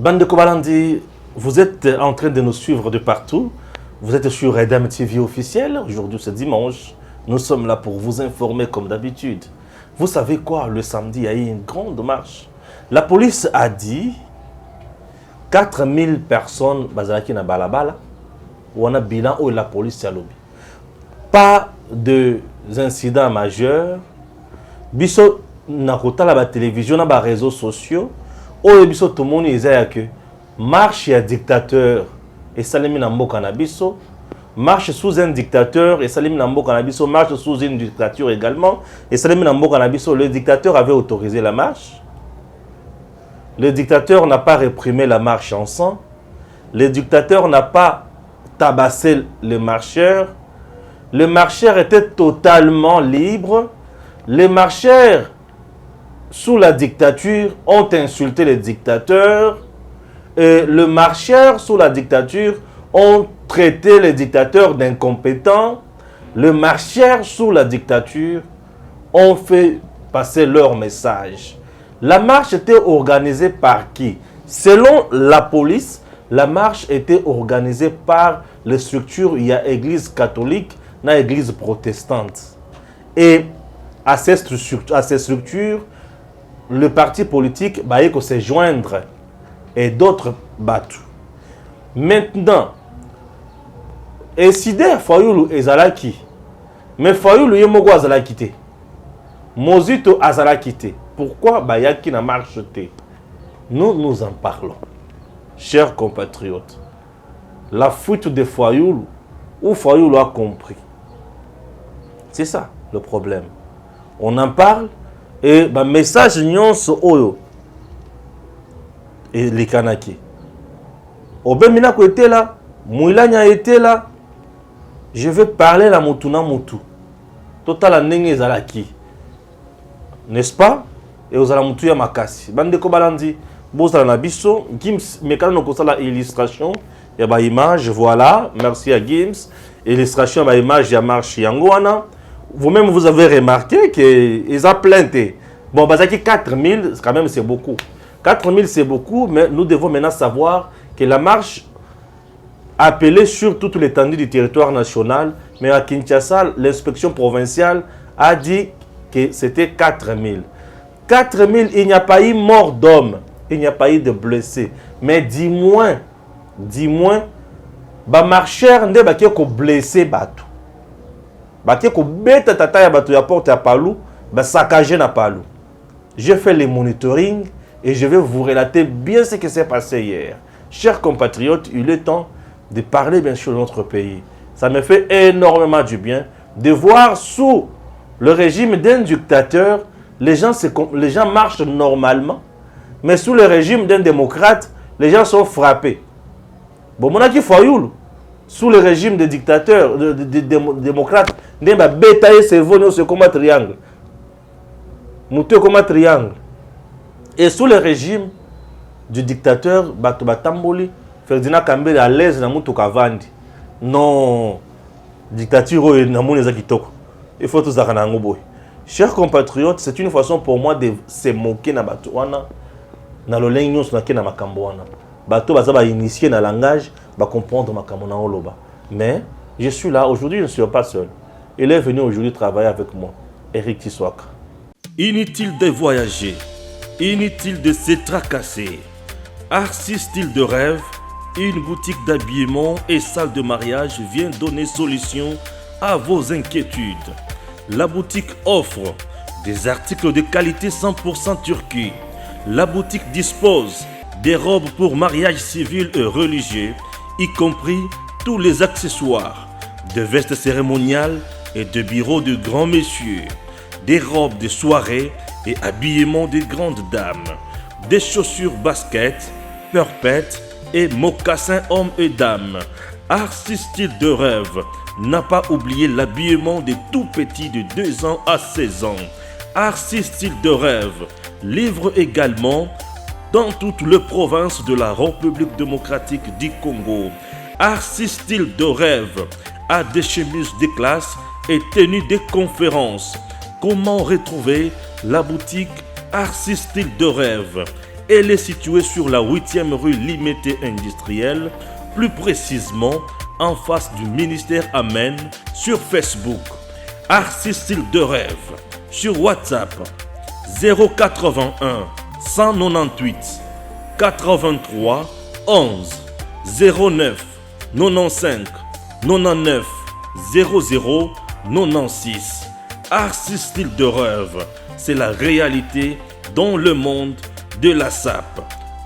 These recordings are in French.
Bande de Kobalandi, vous êtes en train de nous suivre de partout. Vous êtes sur Redem TV officiel. Aujourd'hui, c'est dimanche. Nous sommes là pour vous informer comme d'habitude. Vous savez quoi? Le samedi, il y a eu une grande marche. La police a dit 4000 personnes bazalaki na balabala. On a bilan où la police a lobby. Pas d'incidents majeurs. Biso na kota la télévision na ba réseaux sociaux. Oyo biso tout le monde ezaya que marche ya dictateur et salimi na mboka na biso, marche sous un dictateur et salimi na mboka na biso, marche sous une dictature également et salimi na mboka na biso. Le dictateur avait autorisé la marche. Le dictateur n'a pas réprimé la marche en sang. Le dictateur n'a pas tabassé les marcheurs. Les marcheurs étaient totalement libres. Les marcheurs sous la dictature ont insulté les dictateurs. Et les marcheurs sous la dictature ont traité les dictateurs d'incompétents. Les marcheurs sous la dictature ont fait passer leur message. La marche était organisée par qui? Selon la police, la marche était organisée par les structures. Il y a église catholique, il y a église protestante. Et à ces structures, le parti politique va se joindre et d'autres battus. Maintenant, Eside Fayoulou ezalaki, mais Fayoulou yemogo azalaki te. Mozito azalaki te. Pourquoi bayaki na marche te? Nous en parlons. Chers compatriotes, la fuite de Fayoulou, où Fayoulou a compris. C'est ça le problème. On en parle et le message nyonso oyo et les kanaki. Obeminako était là, Mouilanya était là. Je vais parler la mutuna mutu. Total anenge zalaki. N'est-ce pas? Et aux alamutu ya makasi. Bande Kobalandi, bozala na biso, Gims mekano ko sala illustration ya ba image, voilà, merci à Gims. Illustration ba image ya marche yango wana. Vous-même, vous avez remarqué qu'ils ont plainté. Bon, Bazaki 4000, quand même, c'est beaucoup. 4000, c'est beaucoup, mais nous devons maintenant savoir que la marche appelée sur toute l'étendue du territoire national, mais à Kinshasa, l'inspection provinciale a dit que c'était 4000. 4000, il n'y a pas eu mort d'homme, il n'y a pas eu de blessés. Mais dis-moi, bah marcheur ne va pas blessé bateau. Baké ko beta tata ya bato ya porte ya Palou, ba saccagé na Palou. J'ai fait le monitoring et je vais vous relater bien ce qui s'est passé hier. Chers compatriotes, il est temps de parler bien sûr de notre pays. Ça me fait énormément du bien de voir sous le régime d'un dictateur, les gens marchent normalement, mais sous le régime d'un démocrate, les gens sont frappés. Bon, mon aki Fayoulou, sous le régime des dictateurs, des démocrates, il y a un cerveau, c'est comme un triangle. Mouté comme un triangle. Et sous le régime du dictateur, Batamboli, Ferdinand Kambele à l'aise dans Moutou Kavandi. Non, dictature, il faut tout ça. Chers compatriotes, c'est une façon pour moi de se moquer na Batouana, na le lengnon sur na Makamboana. Bato bazaba initié dans le langage, va comprendre ma kamona oloba. Mais je suis là aujourd'hui, je ne suis pas seul. Il est venu aujourd'hui travailler avec moi, Eric Tiswaka. Inutile de voyager, inutile de se tracasser. Arcis Style de Rêve, une boutique d'habillement et salle de mariage vient donner solution à vos inquiétudes. La boutique offre des articles de qualité 100% turquie. La boutique dispose des robes pour mariage civil et religieux, y compris tous les accessoires, de vestes cérémoniales et de bureaux de grands messieurs, des robes de soirée et habillement de grandes dames, des chaussures basket, perpètes et mocassins hommes et dames. Arcis Style de Rêve n'a pas oublié l'habillement des tout petits de 2 ans à 16 ans. Arcis Style de Rêve livre également dans toutes les provinces de la République démocratique du Congo. Arcis Style de Rêve a des chemises de classe et tenues de conférences. Comment retrouver la boutique Arcis Style de Rêve? Elle est située sur la 8e rue Limité Industrielle, plus précisément en face du ministère Amen, sur Facebook. Artiste Style de Rêve, sur WhatsApp 081 198 83 11 09 95 99 00 96. Artiste Style de Rêve, c'est la réalité dans le monde de la SAP.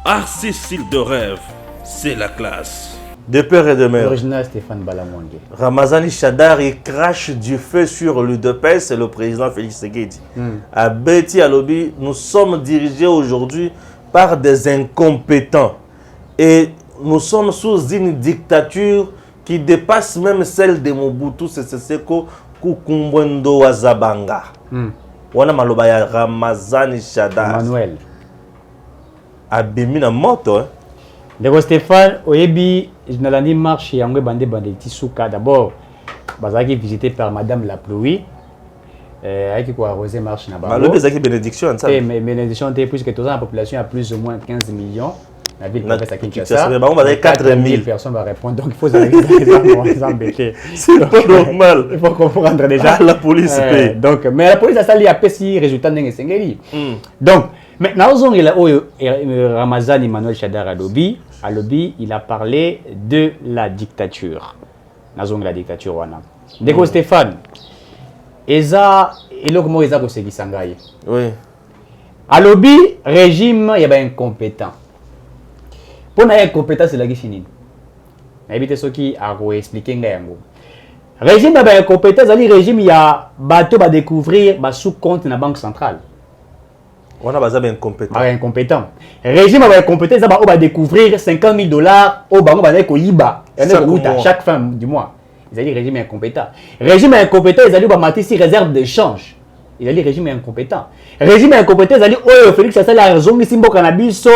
Artiste Style de Rêve, c'est la classe. De père et de mère. Original Stéphane Balamongue. Ramazani Chadar, il crache du feu sur l'UDPS et le président Félix Tshisekedi. À Betty Alobi, nous sommes dirigés aujourd'hui par des incompétents. Et nous sommes sous une dictature qui dépasse même celle de Mobutu Sese Seko Kukumbwendo Wazabanga. Wana maloba ya Ramazani Chadar. Emmanuel. Abimi na moto, hein. Ndeko Stéphane, oyebi, journalani marche yangwe bande tisuka. D'abord, bazaki visité par Madame la Pluie. Aiki ko arroser marche na bango. Malobi zaki bénédiction ça. Mais bénédiction puisque toute la population a plus ou moins 15 millions. La ville de Kinshasa. 4 000 personnes vont répondre. Donc il faut s'embêter. C'est pas normal. Il faut comprendre déjà. La police paye. Donc, mais la police a sali a pesi résultat n'engé sengeli. Donc, maintenant, Ramazani Emmanuel Chadar Alobi, il a parlé de la dictature. Nazong la dictature wana. Ndeko Stéphane, eza elokmo eza ko segisangaye. Oui. Alobi régime ya ba incompétent. Pour na incompétent c'est la qui finit. Na ebite soki a ko expliquer ngayango. Régime ya ba incompétent ali régime ya bato ba découvrir ba sous compte na banque centrale. On a besoin d'incompétent. Incompétent. Régime va incompétent, ça va découvrir $50 000 au bango va koyiba. Chaque fin du mois. Ils allaient régime incompétent. Régime incompétent, ils allaient mater si réserve d'échange. Ils allaient régime incompétent. Régime incompétent, ils allaient Félix ça la raison ni simbo cannabis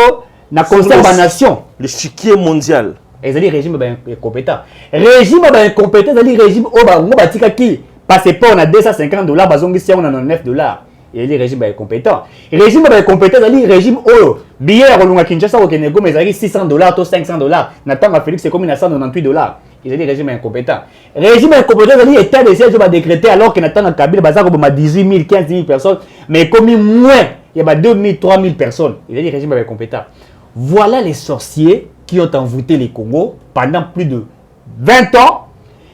na conservation. L'échiquier mondial. Ils allaient régime incompétent. Régime incompétent, ils allaient régime au bango batika qui passeport na $250 bazongi si on a $9. Il est régime incompétent. Régime incompétent, c'est le régime où billet à Rolunga Kinshasa au Kenego, mais $600 ou $500. Nathan Félix c'est comme $198. Il est le régime incompétent. Régime incompétent, c'est l'état de siège va décréter alors que Nathan Kabila va avoir 18 000, 15 000 personnes, mais comme moins, il y a 2 000, 3 000 personnes. Il est le régime incompétent. Voilà les sorciers qui ont envoûté les Congo pendant plus de 20 ans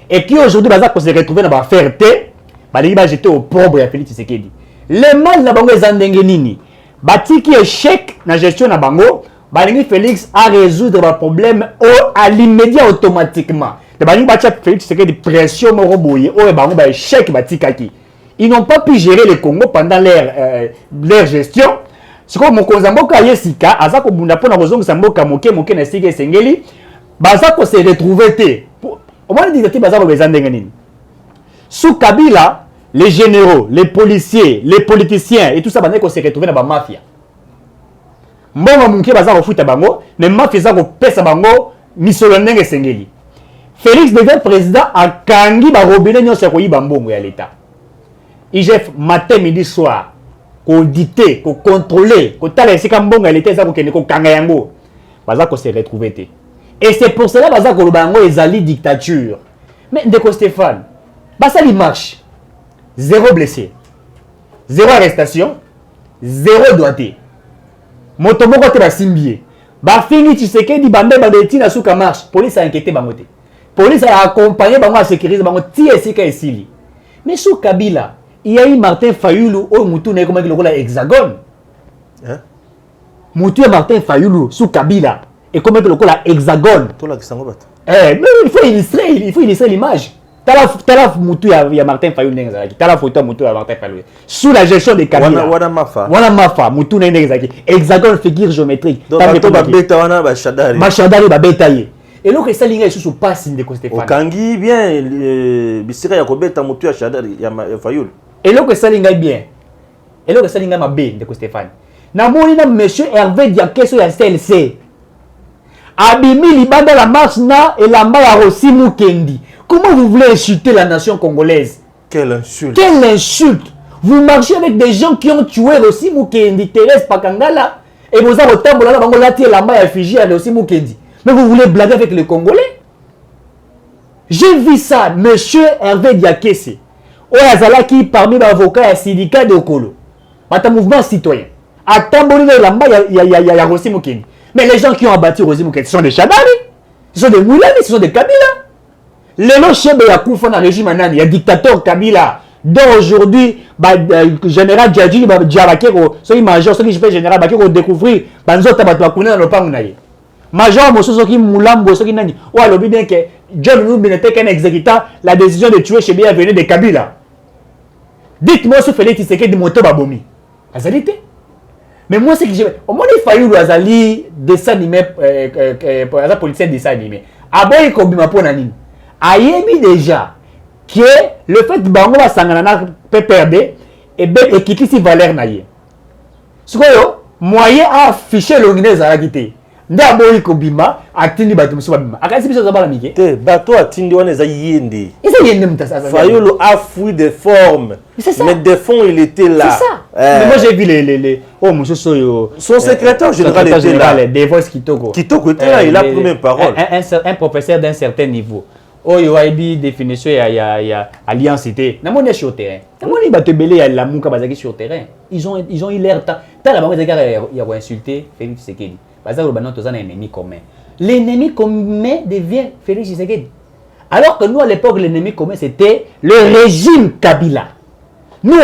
et qui aujourd'hui va se retrouver dans la ferté, va jeter au pauvre à Félix Tshisekedi. Le mal na bango ezandenge nini batiki échec na gestion na bango balingi Félix a résoudre ba problème à l'immédiat automatiquement de balingi batia Félix c'est que des pression moko boye o bango ba échec batikaki ils n'ont pas pu gérer le Congo pendant leur gestion c'est comme mokonza mboka yesika aza ko bunda pona kozongisa mboka moke na sika esengeli baza ko se retrouver te au moins dit baza ko bezandenge nini sous Kabila les généraux, les policiers, les politiciens et tout ça, on s'est retrouvé dans la mafia. Mbongo munke baza kofuta bango, mais mafia za ko pesa bango misolonenge sengeli. Félix devient président à Kangi ba robinet nyonso ko yiba mbongo ya l'état. IGF matin midi soir ko auditer, ko contrôler, ko tala esika mbongo ya l'état za ko kende ko kanga yango. Baza ko se retrouver te. Et c'est pour cela baza ko bango ezali dictature. Mais ndeko Stéphane, basali marche. 0 blessé, 0 arrestation, 0 doigté. Motomoko te basimbié. Ba fini Tshisekedi bande bandeti na suka marche. Police a inquiété bango te. Police a accompagné bango à sécuriser bango ti esika esili. Mais sous Kabila, il y a eu Martin Fayulu au Moutou ne comme le hexagone. Hein? Moutou et Martin Fayulu sous Kabila et comme le hexagone. Mais il faut illustrer l'image. Tala Moutou ya Martin Fayulu n'engazaki. Tala photo Moutou ya Martin Fayulu. Sous la gestion de Kabila. Wana mafa. Wana mafa Moutou n'engazaki. Hexagone figure géométrique. Donc bato ba beta wana ba shadari. Ba shadari ba betaye. Et donc ça linga sous passe Ndeko Stéphane. Okangi bien bisira ya kobeta Moutou ya shadari ya Fayulu. Et donc ça linga bien. Et donc ça linga mabe Ndeko Stéphane. Na moni na monsieur Hervé Diakeso ya CLC. Abimi libanda la marche na et la mba ya Rossi Mukendi. Comment vous voulez insulter la nation congolaise? Quelle insulte! Quelle insulte! Vous marchez avec des gens qui ont tué Rossi Mukendi, Thérèse Pakangala, Et vous avez autant de temps, vous avez la Fiji, aussi Mukendi. Mais vous voulez blaguer avec les Congolais? J'ai vu ça, monsieur Hervé Diakese. Oyazala qui parmi les avocats et syndicats de Okolo. C'est un mouvement citoyen. À Tamboli, il y a Rossi Mukendi. Mais les gens qui ont abattu Rossi Mukendi, ce sont des Chabani, ce sont des Moulani, ce sont des Kabila. Les lots Chebe Yakouf, dans le régime, il y a dictateur Kabila. Donc aujourd'hui, général Djadji, Djabakero, ceux qui major, ceux qui fait général Bakero découvrir, Banzota Batouakouna dans le Pangunaye. Major, ceux qui Moulambo, ceux qui n'ont pas le bien que John Nounou n'était qu'un exécutant, la décision de tuer Chebe venait de Kabila. Dites-moi ce Félix Tshisekedi de Moto Babomi. Azalité. Mais moi, c'est que j'ai. Au moins, il fallait que Azali dessin animé, Azali politicien dessin animé. Aboye Kobima Ponanine. Ayebi déjà que le fait que Bango va s'engager peut perdre et bien équiper si valeur naïe. Ce que moyen à afficher l'organisme à la guité. D'aboye Kobima atteindre bateau sur Babima. Akasi biso zabala mike. Te bateau atteindre on est yende. Et ça yende mutasa. Fayolo a fui de forme. Mais de fond il était là. C'est ça. Mais moi j'ai vu les oh monsieur Soyo. Son secrétaire général était là. Des voix Kitoko. Kitoko était là, il a pris mes paroles. Un professeur d'un certain niveau. Oh, il y a une définition, il y a alliance. Namoni est sur le terrain. Namoni va te belé à la mouka bazaki sur le terrain. Ils ont eu l'air. T'as la banque il y a insulté Félix Tshisekedi. Bazaki le banon tous un ennemi commun. L'ennemi commun devient Félix Tshisekedi. Alors que nous à l'époque l'ennemi commun c'était le régime Kabila. Nous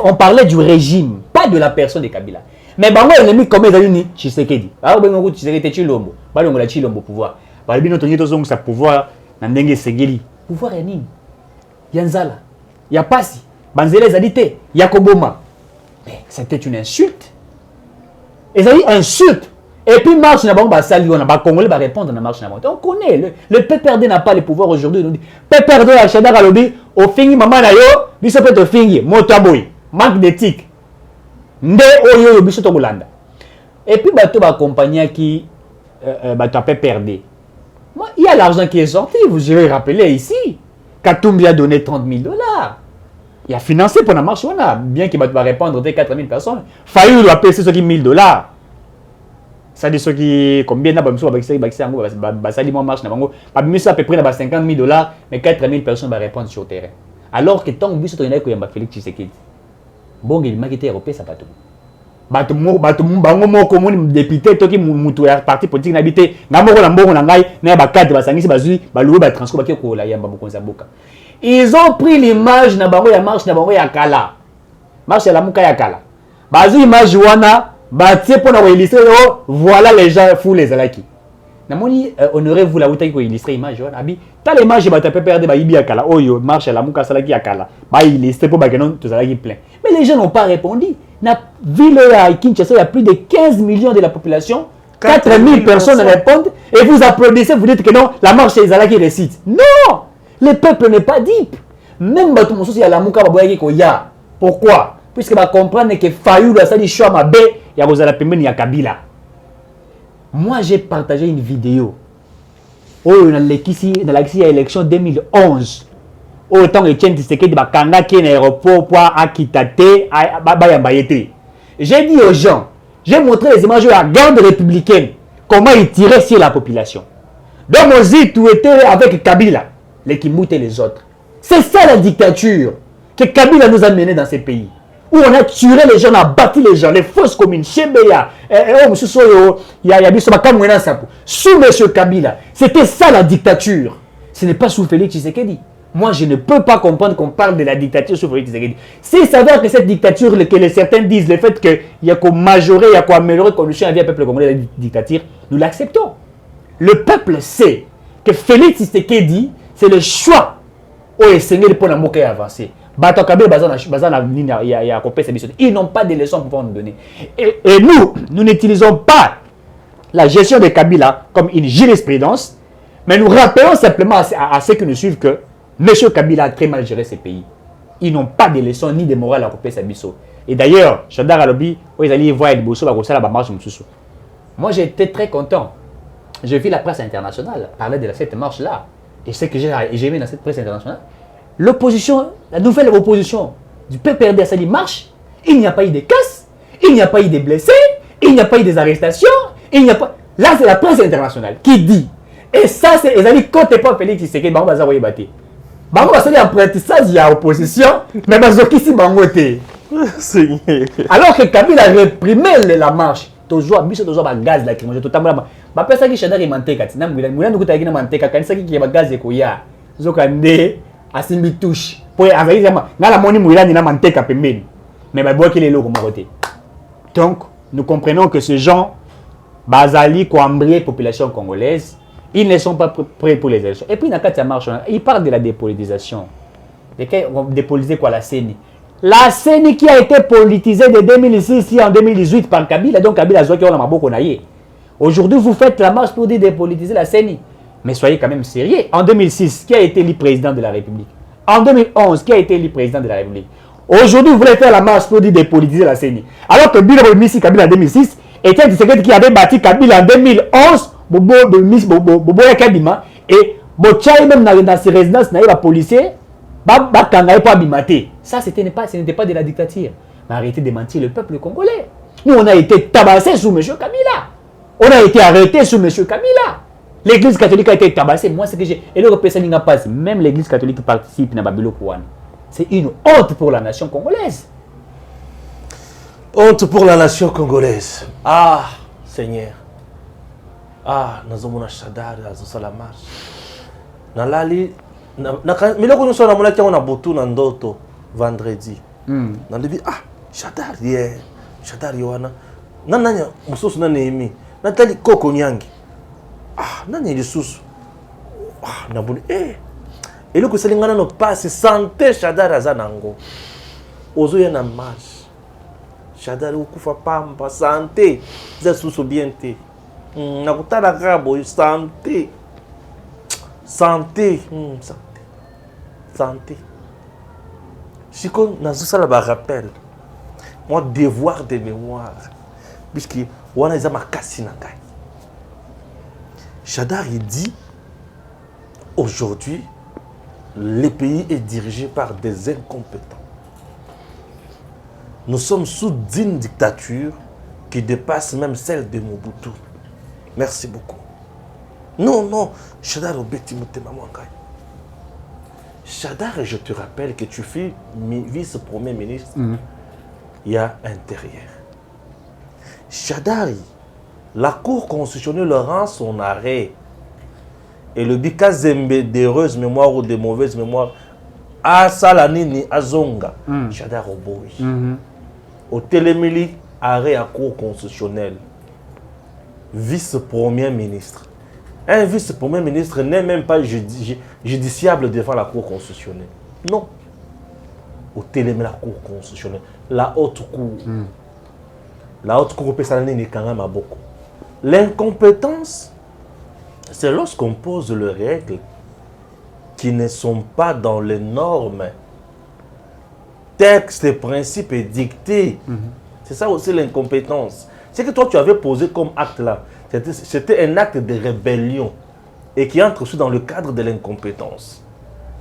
on parlait du régime, pas de la personne de Kabila. Mais bango l'ennemi commun c'est ni Tshisekedi. Ah ben Tshisekedi Chilombo. Balongo la Chilombo pouvoir. Balobi notre nito zongo sa pouvoir. Nandenge Segeli. Pouvoir est nini? Yanzala. Il y a Passi. Banzele Zadite. Yakoboma. Mais c'était une insulte. Et ça dit insulte. Et puis marche n'a pas sali, on a pas Congolais va répondre à marche n'a pas. On connaît. Le PPRD n'a pas le pouvoir aujourd'hui. PPRD a Chadar Alobi. Au fingi maman na yo. Biso peut au fingi. Motaboy. Manque d'éthique. Nde oyo biso to Golanda. Et puis bateau va accompagner qui bateau PPRD. Moi, il y a l'argent qui est sorti, je vais rappeler ici. Katumbi a donné 30 000 $. Il a financé pour la marche, bien qu'il va répondre de 4 000 personnes. Fayou doit payer ceux qui 1 000 $. Ça dit ceux qui, combien d'abord, ça dit moi marche, à peu près 50 000 $, mais 4 000 personnes vont répondre sur le terrain. Alors que tant que vous avez Félix Tshisekedi, bon, il m'a quitté européen, ça pas tout. Bango moko moni député toki mutu ya parti politique n'habité ngamoko na mbongo na ngai na ba cadre basangisi bazui baloué ba transport ba ko la yamba bokonza boka. Ils ont pris l'image na bango ya marche na bango ya kala. Marche ya la muka ya kala. Bazui image wana ba tie pona ko illustrer voilà les gens fous les alaki. Na moni honorez-vous la utaki ko illustrer image wana abi ta l'image ba ta perdre ba yibi ya kala oyo marche ya la muka salaki ya kala. Ba illustrer pour ba kenon to salaki plein. Mais les gens n'ont pas répondu. La ville à Kinshasa, il y a plus de 15 millions de la population. 4 000 personnes répondent. Et vous applaudissez, vous dites que non, la marche c'est Zala qui récite. Non! Le peuple n'est pas deep. Même Batumoussou, il y a la Mouka Baboyaki Koya. Pourquoi? Puisque va comprendre que Fayou doit s'allier choix ma baie, il y a Rosala Pemben, il y a Kabila. Moi, j'ai partagé une vidéo. Oh, dans l'élection 2011. Autant que Tien Tshisekedi bakanga qui est l'aéroport pour Akitate Bayambayete. J'ai dit aux gens, j'ai montré les images de la garde républicaine, comment ils tiraient sur la population. Donc Mozi tout était avec Kabila, les Kimbouts et les autres. C'est ça la dictature que Kabila nous a mené dans ces pays. Où on a tué les gens, on a battu les gens, les fausses communes, Chebeya, monsieur Soyo, sous monsieur Kabila. C'était ça la dictature. Ce n'est pas sous Félix Tshisekedi. Moi, je ne peux pas comprendre qu'on parle de la dictature sous Félix Tshisekedi. S'il s'avère que cette dictature, que certains disent, le fait qu'il y a qu'à majorer, il y a qu'à améliorer la condition de vie du peuple congolais de la dictature, nous l'acceptons. Le peuple sait que Félix Tshisekedi, c'est le choix au Seigneur pour la avancer. Ils n'ont pas de leçons pour pouvoir nous donner. Et nous n'utilisons pas la gestion de Kabila comme une jurisprudence, mais nous rappelons simplement à ceux qui nous suivent que M. Kabila a très mal géré ces pays. Ils n'ont pas de leçons ni de morale à couper sa biseau. Et d'ailleurs, Chadar Alobi, ils allaient voir le bosso, moi j'étais très content. J'ai vu la presse internationale parler de cette marche-là. Et ce que j'ai aimé dans cette presse internationale, l'opposition, la nouvelle opposition du PPRD, ça dit marche, il n'y a pas eu de casse, il n'y a pas eu de blessés, il il n'y a pas eu des arrestations, il n'y a pas... Là, c'est la presse internationale qui dit. Et ça, c'est les amis, quand tu n'es pas Félix Tshisekedi, Bango va battre. Bango va faire apprentissage, il y a opposition, mais Bazoki si Bango t'es. Alors que Kabila a réprimé la marche. Toujours, toujours gaz lacrymogène. Bah, personne qui chante manté katina, moulin nous t'as gagné manté katina, qui est gaz ekoya. Zokande, asimbi touche. Pour envahir vraiment, dans la monnaie moulin ni na manté kapemben. Mais bah, bois qu'il est là comme côté. Donc, nous comprenons que ces gens, Bazali, Kouambrié, population congolaise, ils ne sont pas prêts pour les élections. Et puis, dans la marche, ils parlent de la dépolitisation. Dépolitiser quoi la CENI? La CENI qui a été politisée de 2006 en 2018 par Kabila, donc Kabila a joué Maboko Naye. Aujourd'hui, vous faites la marche pour dire dépolitiser la CENI. Mais soyez quand même sérieux. En 2006, qui a été élu président de la République? En 2011, qui a été élu président de la République? Aujourd'hui, vous voulez faire la marche pour dire dépolitiser la CENI. Alors que Bilo Missi Kabila en 2006, était le secrétaire qui avait bâti Kabila en 2011, Bobo Yakadima, et Bochaï même dans ses résidences, n'a pas policier. Ça, ce n'était pas de la dictature. Mais arrêtez de mentir le peuple congolais. Nous, on a été tabassés sous M. Kabila. On a été arrêtés sous M. Kabila. L'église catholique a été tabassée. Moi, ce que j'ai. Et le personne n'a pas. Même l'église catholique participe à Babylone Kouane. C'est une honte pour la nation congolaise. Honte pour la nation congolaise. Ah, Seigneur. Ah, nous avons un chadar, nous avons la marche. Nalali. Miloko nous sommes na on a botu na ndoto vendredi. Na lebi Chadar ye. Chadar yoana. Nanya mususu na Nehemi. Natali koko nyangi. Nanya lisusu. Na buli eloko selingana no passe santé Chadar azanango. Ozo ya na marche. Chadar ukufa pamba santé. Za susu biente. Na kutala kabo santé. Santé. Santé. Si on a ça là rappel. Moi devoir de mémoire. Puisque on a ma cassina. Chadar il dit aujourd'hui le pays est dirigé par des incompétents. Nous sommes sous une dictature qui dépasse même celle de Mobutu. Merci beaucoup. Non, Chadar Obeti Mutema Mwangai. Chadar, je te rappelle que tu fais vice-premier ministre. Il y a intérieur. Chadar, la Cour constitutionnelle rend son arrêt. Et le Bika Zembe d'heureuse mémoire ou de mauvaise mémoire, à Salanini, à Zonga, Chadar Oboui. Au Télémili, arrêt à Cour constitutionnelle. Vice-premier ministre. Un vice-premier ministre n'est même pas judiciable devant la Cour constitutionnelle. Non. Au Télémili, la Cour constitutionnelle. La haute cour. La haute cour peut s'en quand même à beaucoup. L'incompétence, c'est lorsqu'on pose les règles qui ne sont pas dans les normes, textes et principes et dictés. C'est ça aussi l'incompétence. C'est que toi, tu avais posé comme acte là. C'était un acte de rébellion et qui entre aussi dans le cadre de l'incompétence.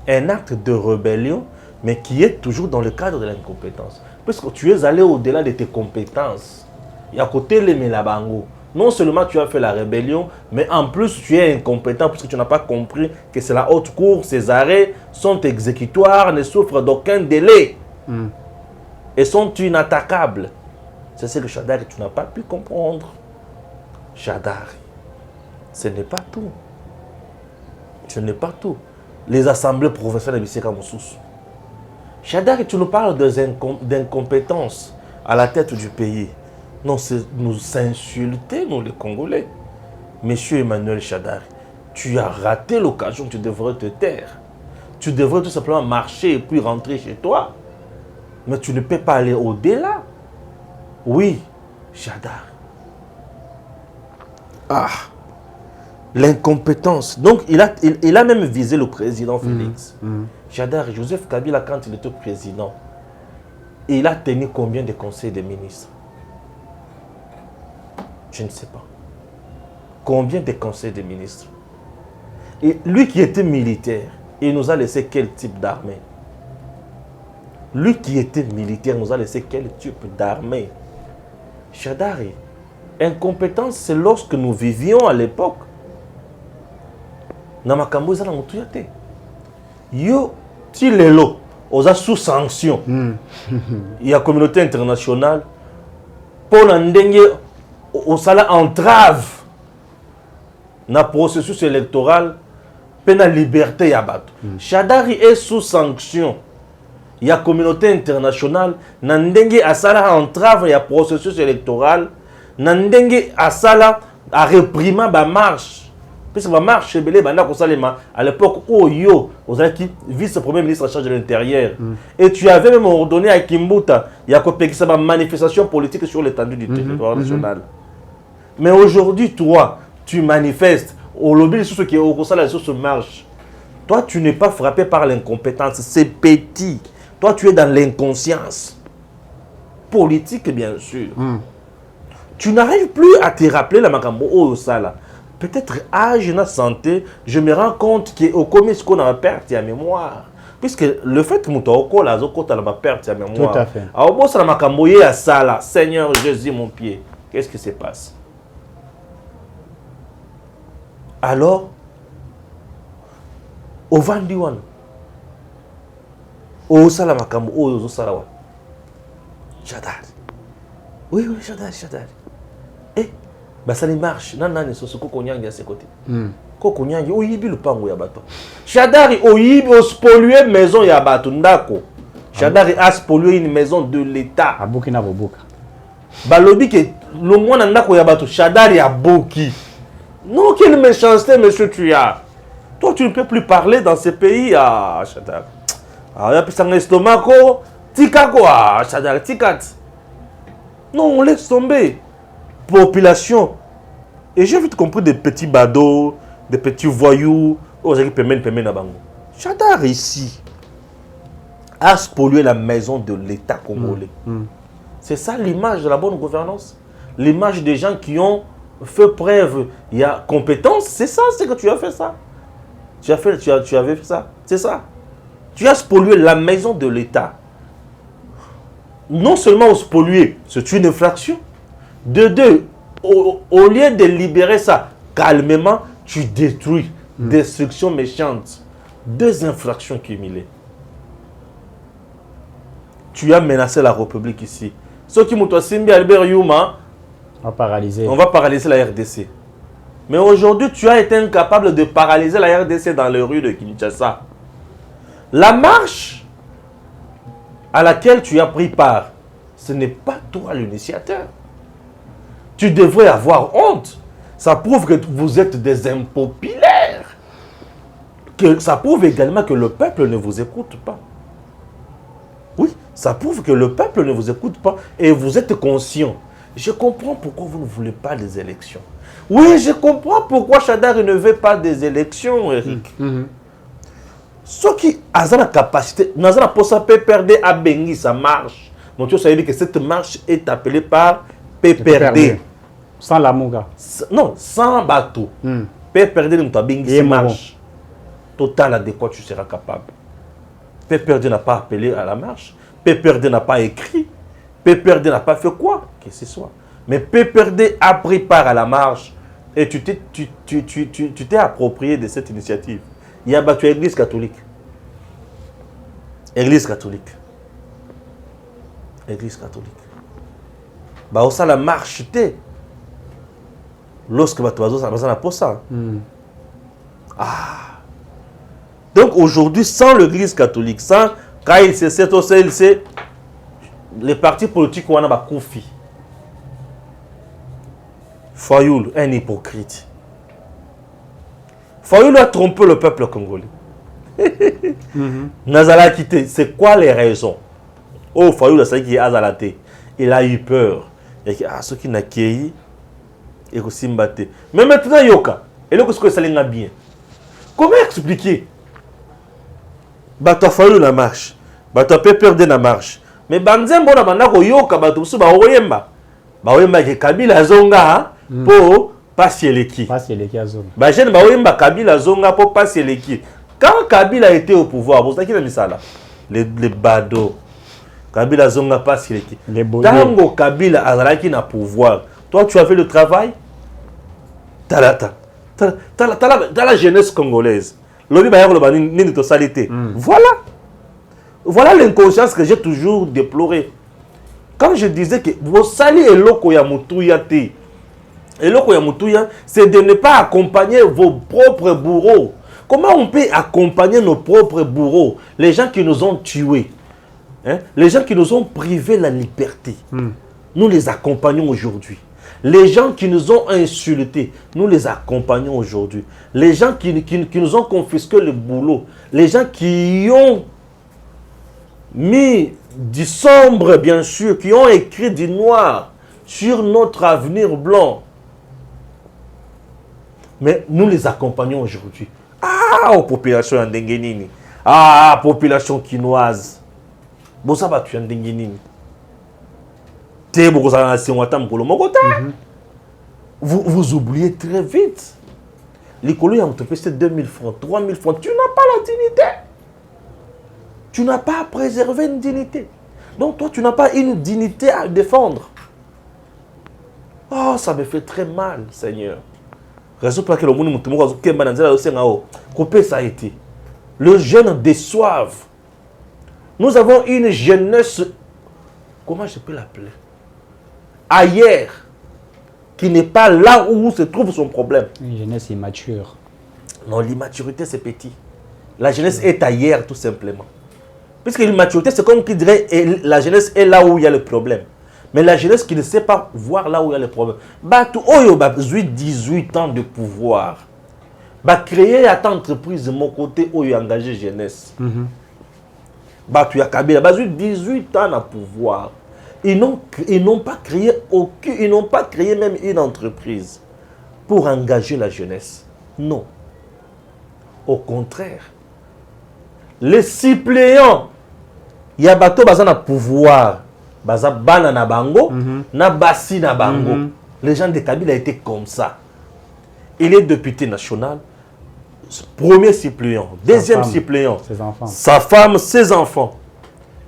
Un acte de rébellion, mais qui est toujours dans le cadre de l'incompétence. Puisque tu es allé au-delà de tes compétences. Et à côté, les Melabango. Non seulement tu as fait la rébellion, mais en plus tu es incompétent puisque tu n'as pas compris que c'est la haute cour, ces arrêts sont exécutoires, ne souffrent d'aucun délai et sont inattaquables. C'est ce que Chadar, tu n'as pas pu comprendre. Chadar, ce n'est pas tout. Ce n'est pas tout. Les assemblées professionnelles de Bisseka Moussous. Chadar, tu nous parles d'incompétence à la tête du pays. Non, c'est nous insulter, nous les Congolais. Monsieur Emmanuel Chadar, tu as raté l'occasion, tu devrais te taire. Tu devrais tout simplement marcher et puis rentrer chez toi. Mais tu ne peux pas aller au-delà. Oui, Chadar. L'incompétence. Donc, il a même visé le président Félix. Chadar, Joseph Kabila, quand il était président, il a tenu combien de conseils de ministres? Je ne sais pas. Combien de conseils de ministres? Et lui qui était militaire, il nous a laissé quel type d'armée? Lui qui était militaire nous a laissé quel type d'armée? Chadari, Incompétence, c'est lorsque nous vivions à l'époque. Na makambo za na mutu ya te. Yo ti lelo oza sous sanction. Il y a communauté internationale pour la ndenge au sala entrave na processus électoral pe na liberté ya bato. Shadari est sous sanction. Il y a communauté internationale na ndenge asala entrave ya processus électoral na ndenge asala a réprimer ba marche. Parce que ma marche belé banda ko salema à l'époque où yo ozaki vice-premier ministre en charge de l'intérieur et tu avais même ordonné à Kimbuta il y a kopekisa ba manifestation politique sur l'étendue du territoire national. Mais aujourd'hui toi tu manifestes au lobby sur ce qui est au constat sur ce marche. Toi tu n'es pas frappé par l'incompétence, c'est petit. Toi tu es dans l'inconscience politique bien sûr. Tu n'arrives plus à te rappeler la makambo au sala. Peut-être âge et santé, je me rends compte qu'au commis ce qu'on a perdu à mémoire. Puisque le fait que Moutoko la zokota la perte à mémoire. Tout à fait. Alors bon ça la makamboye à ça là, Seigneur Jésus mon pied. Qu'est-ce qui se passe? Alors au Vandiwan. Au sala makambo au salawa. J'adore. Oui, j'adore. Eh bah ça ne marche. Non, c'est Koko Nyangi à ses côtés. Koko Nyangi, oyibi le pango ya bato. Shadari oyibi pollué maison ya bato ndako. Shadari a pollué une maison de l'État. À Burkina Boboka. Balobi que le moins ndako ya bato. Shadari a boki. Non, quelle méchanceté, monsieur tu as. Toi, tu ne peux plus parler dans ces pays à Shadari. Ah, il y a plus un estomac, tika quoi, Shadari, tikat. Non, on laisse tomber. Population. Et j'ai vite compris des petits badauds, des petits voyous. Oh, j'ai dit, na bango. Shadar ici a pollué la maison de l'État congolais. C'est ça l'image de la bonne gouvernance. L'image des gens qui ont fait preuve. Il y a compétence, c'est ça, c'est que tu as fait ça. Tu avais fait ça. C'est ça. Tu as pollué la maison de l'État. Non seulement polluer, c'est une infraction. De deux, au lieu de libérer ça calmement, tu détruis. Destruction méchante. Deux infractions cumulées. Tu as menacé la République ici. Ceux qui m'ont Simbi Albert Yuma, on va paralyser la RDC. Mais aujourd'hui, tu as été incapable de paralyser la RDC dans les rues de Kinshasa. La marche à laquelle tu as pris part, ce n'est pas toi l'initiateur. Tu devrais avoir honte. Ça prouve que vous êtes des impopulaires. Ça prouve également que le peuple ne vous écoute pas. Oui, ça prouve que le peuple ne vous écoute pas et vous êtes conscient. Je comprends pourquoi vous ne voulez pas des élections. Oui, je comprends pourquoi Shadari ne veut pas des élections, Eric. Ceux qui ont la capacité, nous avons la perdre à Bengi, ça marche. Donc tu sais que cette marche est appelée par PPRD. Sans la Mouga. Non, sans bateau. PPRD nous a Bengi, ça marche. Total adéquat, tu seras capable. PPRD n'a pas appelé à la marche. PPRD n'a pas écrit. PPRD n'a pas fait quoi que ce soit. Mais PPRD a pris part à la marche et tu t'es approprié de cette initiative. Il y a battu l'Église catholique. Église catholique. Église catholique. Bah, ça la marche t'es. Lorsque tu vas pour ça. Ah. Donc aujourd'hui, sans l'Église catholique, sans KLCC, TOCLC, les partis politiques ont un conflit. Fayoul, un hypocrite. Fayoul a trompé le peuple congolais. Nazala quitté. C'est quoi les raisons? Oh, Fayoul a dit qu'il est azalaté. Il a eu peur. Et ceux qui n'ont qu'à et qui s'y battent. Mais maintenant, Yoka, et là, qu'est-ce que ça l'a bien? Comment expliquer? Bato Fayoul la marche. Bato PPRD la marche. Mais Banzembo na bandako Yoka bato su ba oyemba. Ba oyemba ke Kabila zonga pour passer l'équipe. Passer l'équipe zone. Ba jeune ba oyemba Kabila zonga pour passer l'équipe. Quand Kabila était au pouvoir, vous savez qui a mis ça là? Les badauds. Kabila zonga passer l'équipe. Tango Kabila azalaki na pouvoir. Toi, tu as fait le travail. T'as la jeunesse congolaise. Voilà. Voilà l'inconscience que j'ai toujours déplorée. Quand je disais que vos sali et loko ya mutuya te. Et loko ya mutuya, c'est de ne pas accompagner vos propres bourreaux. Comment on peut accompagner nos propres bourreaux, les gens qui nous ont tués, hein? Les gens qui nous ont privés de la liberté. Nous les accompagnons aujourd'hui. Les gens qui nous ont insultés, nous les accompagnons aujourd'hui. Les gens qui nous ont confisqué le boulot, les gens qui ont mis du sombre, bien sûr, qui ont écrit du noir sur notre avenir blanc. Mais nous les accompagnons aujourd'hui. Ah, aux populations Ndengenini. Ah, population quinoise. Bon, ça va, tu es Ndengenini. Vous oubliez très vite. L'écolo, il y a c'est 2000 francs, 3000 francs. Tu n'as pas la dignité. Tu n'as pas à préserver une dignité. Donc toi, tu n'as pas une dignité à défendre. Oh, ça me fait très mal, Seigneur. Raison pour laquelle le monde ça a été. Les jeunes déçoivent. Nous avons une jeunesse, comment je peux l'appeler, ailleurs, qui n'est pas là où se trouve son problème. Une jeunesse immature. Non, l'immaturité c'est petit. La jeunesse est ailleurs tout simplement. Puisque l'immaturité c'est comme qui dirait la jeunesse est là où il y a le problème. Mais la jeunesse qui ne sait pas voir là où il y a le problème. Bah, tout, oh, 18 ans de pouvoir. Bah, créer à ta entreprise de mon côté où il y a engagé jeunesse. Bah, tu as Kabila, bah, 18 ans de pouvoir. Ils n'ont pas créé aucune, ils n'ont pas créé même une entreprise pour engager la jeunesse. Non. Au contraire. Les suppléants, il y a bateau bazan à pouvoir. Baza bana na bango, na basi na bango. Les gens de Kabila étaient comme ça. Il est député national, premier suppléant, deuxième suppléant, sa femme, ses enfants.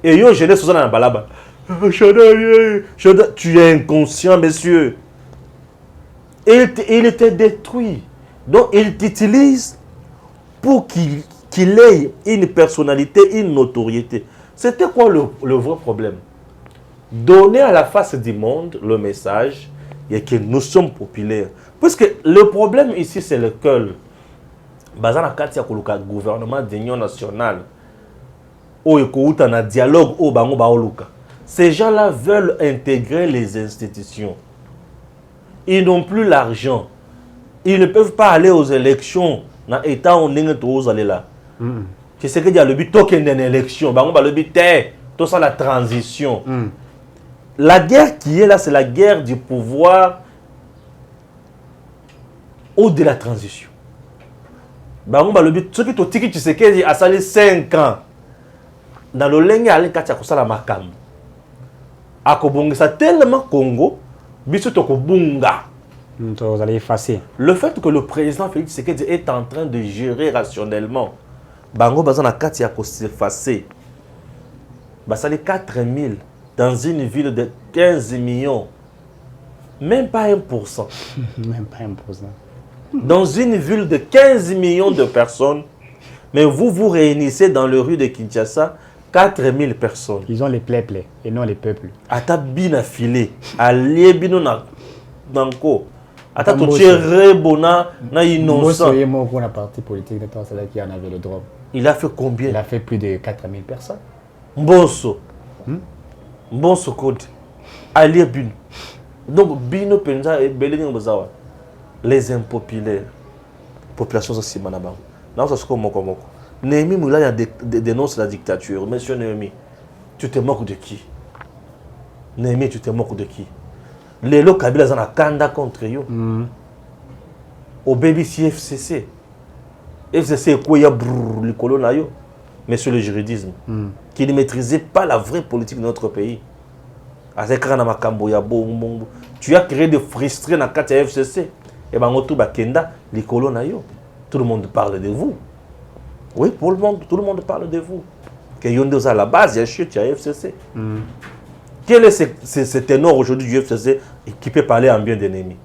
Et yo, je l'ai sous un balaba. Tu es inconscient, monsieur. Il était détruit. Donc, il t'utilise pour qu'il ait une personnalité, une notoriété. C'était quoi le vrai problème? Donner à la face du monde le message et que nous sommes populaires. Puisque le problème ici, c'est lequel? Bazana Katia Koluka, gouvernement d'union nationale, où il y a un dialogue, où bango baoluka. Ces gens-là veulent intégrer les institutions. Ils n'ont plus l'argent. Ils ne peuvent pas aller aux élections. Dans l'État, on est tous allés là. C'est ce que dit le but, token d'une élection. Bango le but, tout ça la transition. La guerre qui est là, c'est la guerre du pouvoir au-delà de la transition. Le but, ce qui est tu sais qu'il a salé 5 ans. Dans le lenge, il y a la makam. Ça tellement Congo, vous allez effacer. Le fait que le président Félix Tshisekedi est en train de gérer rationnellement, Bango Bazana Katia s'effacer. Ça les 4000 dans une ville de 15 millions. Même pas 1%. Même pas 1%. Dans une ville de 15 millions de personnes, mais vous réunissez dans les rues de Kinshasa 4000 personnes. Ils ont les peuples et non les peuples. Ata bina filé, allié bino na nanko. Ata to tiré bona na innocent. Moi, un parti politique de toi, c'est là qui en avait le droit. Il a fait combien? Il a fait plus de 4000 personnes. Mbosso. Mbosso code. Allié bino. Donc bino penza et beleni ngozawa. Les impopulaires. Population aussi manaba. Là ça se comme moko. Néhémie Moula dénonce la dictature. Monsieur Néhémie, tu te moques de qui? Néhémie, tu te moques de qui? Les lots Kabila sont en kanda contre eux. Au BBC FCC. FCC est quoi? Il y a le colon. Monsieur le juridisme. Qui ne maîtrisait pas la vraie politique de notre pays. Tu as créé des frustrés dans le FCC. Et bien, tout le monde parle de vous. Oui, tout le monde parle de vous. Que Yondos à la base, il y a chute, il y a FCC. Quel est ce ténor aujourd'hui du FCC qui peut parler en bien d'ennemi?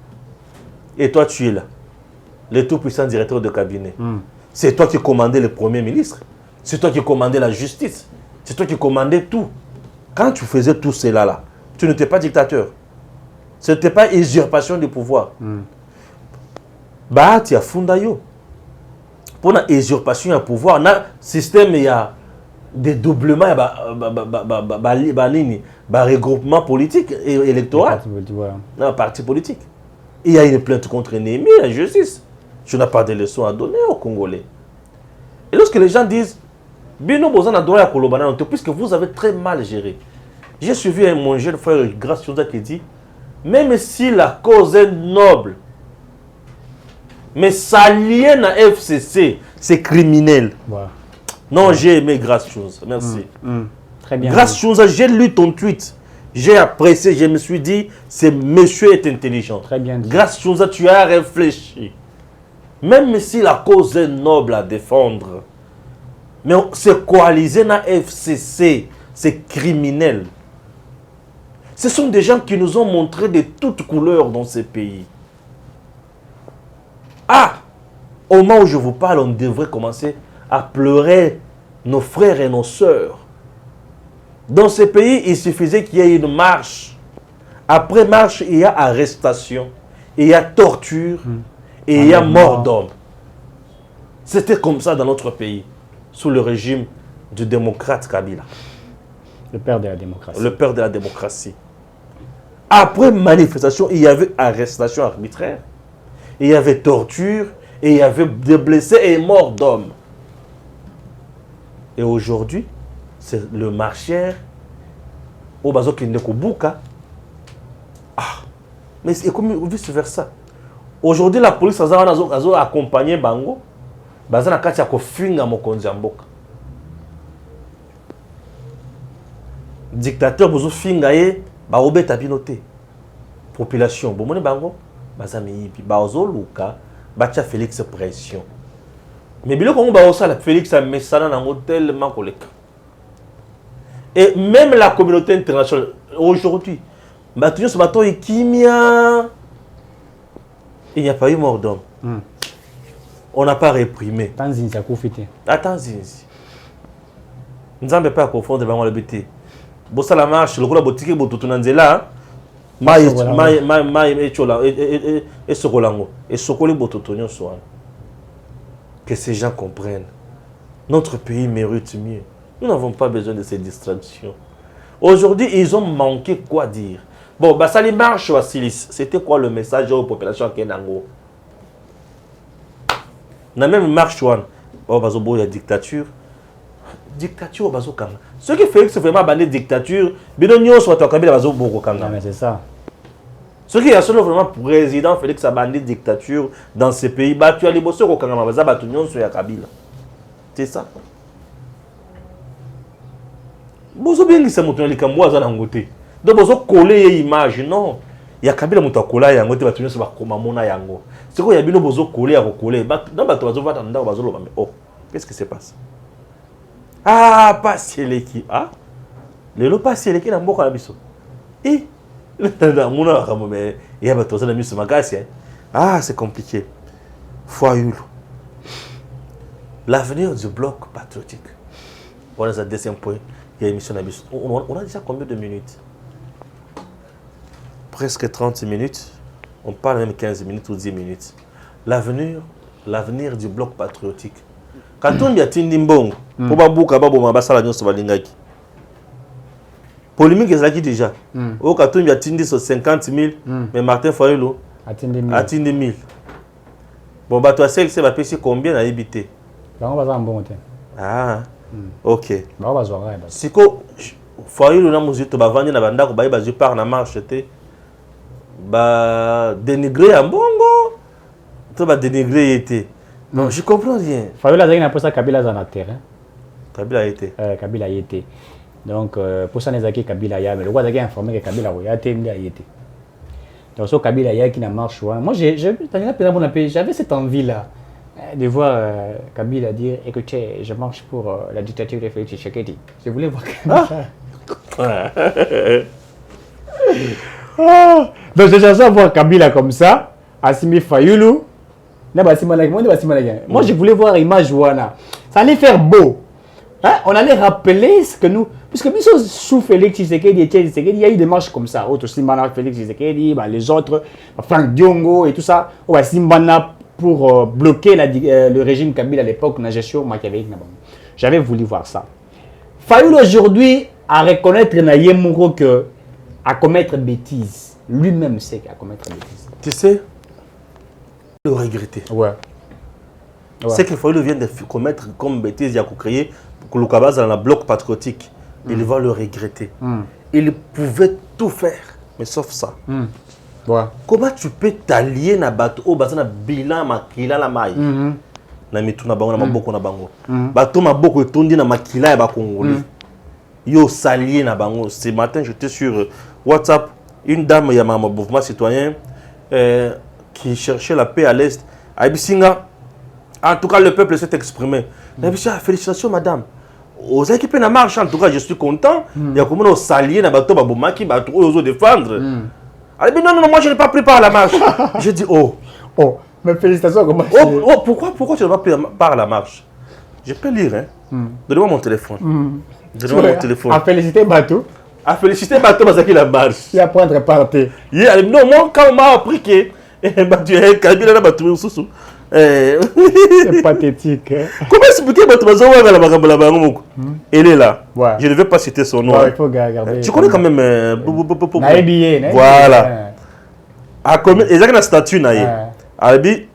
Et toi, tu es là, le tout-puissant directeur de cabinet. C'est toi qui commandais le Premier ministre. C'est toi qui commandais la justice. C'est toi qui commandais tout. Quand tu faisais tout cela là, tu n'étais pas dictateur. Ce n'était pas usurpation du pouvoir. Bah, tu as fundayo. Pour la usurpation du pouvoir, dans le système, il y a des doublements, il y a regroupement politique et électoral. Un parti politique. Il y a une plainte contre l'ennemi, la justice. Je n'ai pas de leçons à donner aux Congolais. Et lorsque les gens disent, Bino Bozan a donné à Kolobana, puisque vous avez très mal géré. J'ai suivi mon jeune frère Graciosa qui dit, même si la cause est noble, mais s'allier à FCC, c'est criminel. Non, j'ai aimé Graciosa. Merci. Très bien. Graciosa, j'ai lu ton tweet. J'ai apprécié, je me suis dit, ce monsieur est intelligent. Très bien. Graciosa, tu as réfléchi. Même si la cause est noble à défendre, mais se coaliser dans FCC, c'est criminel. Ce sont des gens qui nous ont montré de toutes couleurs dans ces pays. Ah, au moment où je vous parle, on devrait commencer à pleurer nos frères et nos sœurs. Dans ces pays, il suffisait qu'il y ait une marche. Après marche, il y a arrestation, il y a torture, et il y a mort d'homme. C'était comme ça dans notre pays, sous le régime du démocrate Kabila. Le père de la démocratie. Le père de la démocratie. Après manifestation, il y avait arrestation arbitraire, il y avait torture, et il y avait des blessés et morts d'hommes. Et aujourd'hui, c'est le marcheur au bazo qui n'est qu'au bouka. Ah, mais c'est comme vice versa. Aujourd'hui, la police a accompagné Bango. Bazana kati ya kofinga mokonzi ya mboka. Dictateur bozo finga ye ba obeta binote. Population bomone bango bazami yipi bazo luka bacha Félix pression. Mais biloko ngo ba osala Félix a mesana na tellement koleka. Et même la communauté internationale aujourd'hui, batunyo ce bateau kimia. Il n'y a pas eu mort d'homme. On n'a pas réprimé. Attends, Zinzi. Nous n'avons pas confondre le BT. Bossa la marche, le rôle de boutique, botutunanzela, et Sokolango, et Sokoli botutonio soin. Que ces gens comprennent. Notre pays mérite mieux. Nous n'avons pas besoin de ces distractions. Aujourd'hui, ils ont manqué quoi dire. Bon, bah ça les marche à Silis. C'était quoi le message aux populations Kenango? Na même marche one. Oh, bazo il y a dictature. Dictature bazo kanga. Ce qui fait que c'est vraiment bandé dictature, bidonio soit au Kabila bazo boko kanga. Mais c'est ça. Ce qui est absolument vraiment président Félix a bandé dictature dans ces pays, bah tu as les bosseurs au Kanga baza batunyon sur ya Kabila. C'est ça. Bozo bien qui se montre les Kamwa za nangote. Donc, vous avez collé une image, non. Il y a Kabila qui a collé une image, c'est quoi, il y a bien collé à coller. Oh, qu'est-ce qui se passe? Ah, pas si l'équipe. Ah, le lot pas si l'équipe n'a pas de et il y a ah, c'est compliqué. Foyul. L'avenir du bloc patriotique. Voilà le deuxième point. Il y a émission d'Abyss. On a déjà combien de minutes? Presque 30 minutes. On parle même 15 minutes ou 10 minutes. L'avenir du bloc patriotique. Quand on y a Tindimbong, pour Babouka, Babou, Mabassala, Nyon, Sovalingaki. Polémique est là qui déjà. Au quand on y a Tindi sur 50 000, mais Martin Fayolo a Tindi 1000. Bon, bah, toi, c'est va payer combien à habiter? Ah, ok. Si ko Fayolo na muzito bavandi na bandako baye bazu par na marche te ba dénigrer un bongo to ba dénigrer été. Non, je comprends rien. Fayolo a dit pour ça Kabila dans la terre. Kabila a été. Kabila a été. Donc pour ça nezaki Kabila ya mais le roi a informé que Kabila a été il a été. Donc so Kabila ya qui na marche moi j'avais cette envie là de voir Kabila dire écoutez, je marche pour la dictature de Félix Tshisekedi. Je voulais voir Kabila. Donc je cherchais à voir Kabila comme ça, Assimi Fayoulou. Moi je voulais voir l'image Wana. Ça allait faire beau. Hein? On allait rappeler ce que nous... Puisque nous sous Félix Tshisekedi, il y a eu des marches comme ça. Autre Simbana, Félix Tshisekedi, les autres, Franck Diongo et tout ça. Simbana pour bloquer le régime Kabila à l'époque, la gestion machiavélique. J'avais voulu voir ça. Fayoulou aujourd'hui à reconnaître Nayemuro que à commettre bêtises. Lui-même sait qu'à commettre bêtises. Tu sais, le regretter. Ouais. C'est qu'il faut vient de commettre comme bêtise, il y a créé le Kabaz dans la bloc patriotique. Il va le regretter. Il pouvait tout faire, mais sauf ça. Ouais. Comment tu peux t'allier na bato au bazana bilan makila la maille? Na mitu na bango na maboko na bango. Bato maboko etondi na makila ya ba Congolais. Yo s'allier na bango. Ce matin, j'étais sur WhatsApp, une dame ya ma mouvement citoyen qui cherchait la paix à l'est. Abisinga, en tout cas le peuple s'est exprimé. Abisinga, félicitations madame. Aux équipes na marche, en tout cas je suis content. Il y a comment on s'allier na bato babomaki bato ozo défendre. Elle dit non, moi je n'ai pas pris part à la marche. J'ai dit oh, mais félicitations comment pourquoi tu n'as pas pris part à la marche? Je peux lire, hein. Donnez-moi mon téléphone. Donnez-moi mon téléphone. À féliciter Bateau. À féliciter Bateau parce qu'il a marche. Il a prendre part. Non, moi quand on m'a appris que Kabila n'a pas trouvé sous. C'est pathétique. Hein? Comment expliquer Bateau? Elle est là. Ouais. Je ne vais pas citer son nom. Ouais, il faut regarder. Tu connais quand même. Voilà. Exactement la statue.